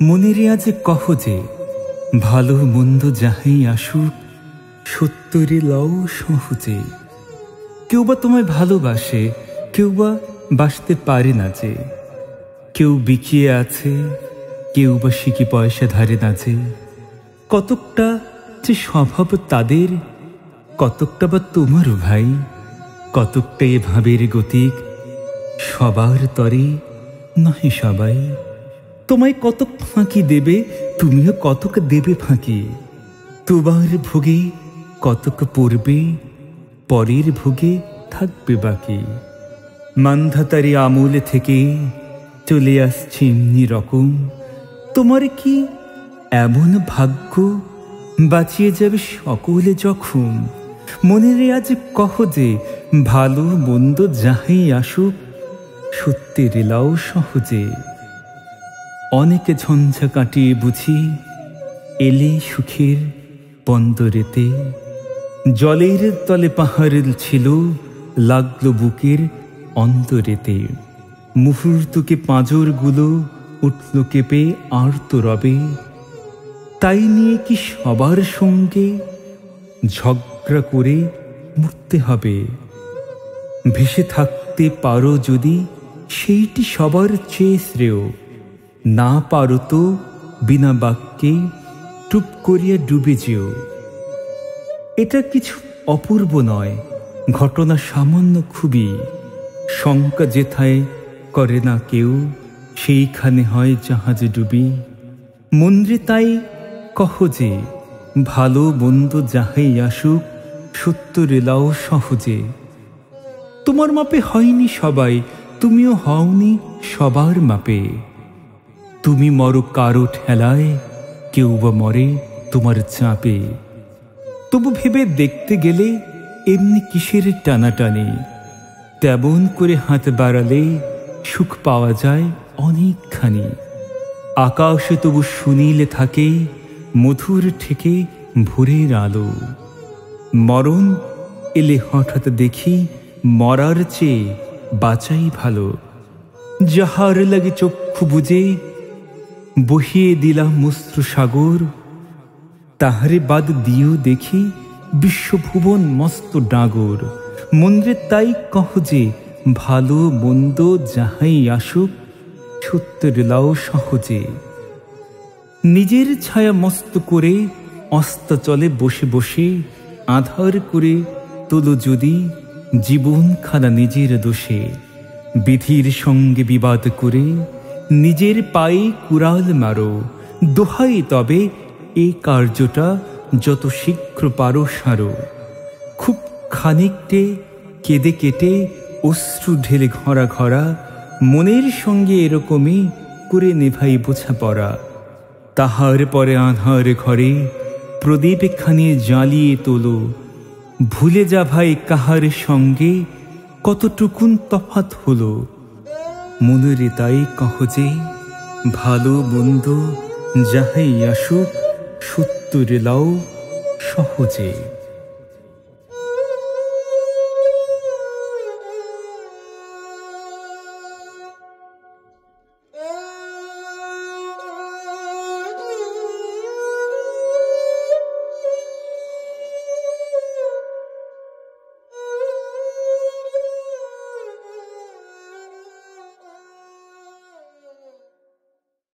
মনেরে আজ কহ যে ভালো মন্দ যাহাই আসুক সত্যরে লও সহজে। কেউ বা তোমায় ভালোবাসে, কেউ বা বাসতে পারে না যে। কেউ বিকিয়ে আছে, কেউ বা সিকি পয়সা ধারে না যে। কতকটা যে স্বভাব তাদের, কতকটা বা তোমারও ভাই। কতকটা এ ভাবের গতিক, সবার তরে নহে সবাই। তোমায় কতক ফাঁকি দেবে, তুমিও কতক দেবে ফাঁকি। তোমার ভোগে কতক পড়বে, পরের ভোগে থাকবে বাকি। মান্ধাতারি আমূল থেকে চলে আসছে এমনি রকম। তোমার কি এমন ভাগ্য বাঁচিয়ে যাবে সকলে যখন। মনেরে আজ কহ যে ভালো মন্দ যাহাই আসুক সত্যের লাও সহজে। অনেকে ঝঞ্ঝা কাটিয়ে বুঝি এলে সুখের বন্দরেতে। জলের তলে পাহাড় ছিল, লাগলো বুকের অন্তরেতে। মুহূর্তকে পাঁজরগুলো উঠল কেঁপে আর্ত রবে। তাই নিয়ে কি সবার সঙ্গে ঝগড়া করে মরতে হবে? ভেসে থাকতে পারো যদি সেইটি সবার চেয়ে শ্রেয়। না পারো তো বিনা বাক্যে টুপ করিয়া ডুবে যেও। এটা কিছু অপূর্ব নয়, ঘটনা সামান্য খুবই। শঙ্কা যেথায় করে না কেউ, সেইখানে হয় জাহাজ ডুবি। মন্দ্রে তাই কহ যে ভালো মন্দ যাহাই আসুক সত্যরে লাও সহজে। তোমার মাপে হয়নি সবাই, তুমিও হওনি সবার মাপে। তুমি মরো কারো ঠেলায়, কেউ বা মরে তোমার চাপে। তবু ভেবে দেখতে গেলে এমনি কিসের টানাটানি। তেমন করে হাত বাড়ালে সুখ পাওয়া যায় অনেকখানি। আকাশে তবু সুনীলে থাকে মধুর ঠেকে ভোরের আলো। মরণ এলে হঠাৎ দেখি মরার চেয়ে বাঁচাই ভালো। যাহার লাগে চক্ষু বুজে বহিয়ে দিলাম অশ্রু সাগর, তাহারে বাদ দিয়েও দেখি বিশ্বভুবন মস্ত ডাগর। মন্দ্রে তাই কহ যে ভালো মন্দ যাহাই আসুক সত্যের লাও সহজে। নিজের ছায়া মস্ত করে অস্তাচলে বসে বসে আধার করে তোলো যদি জীবনখানা নিজের দোষে। বিধির সঙ্গে বিবাদ করে নিজের পায়ে কুড়াল মারো। দোহাই তবে এই কার্যটা যত শীঘ্র পারো সারো। খুব খানিকটে কেঁদে কেটে অশ্রু ঢেলে ঘরা ঘরা মনের সঙ্গে এরকমই করে নেভাই বোঝাপড়া। তাহার পরে আধার ঘরে প্রদীপ খানি জ্বালিয়ে তোলো। ভুলে যা ভাই কাহার সঙ্গে কতটুকুন তফাৎ হলো। মনেরে তাই কহ যে ভালো মন্দ যাহাই আসুক সত্যরে লাও সহজে।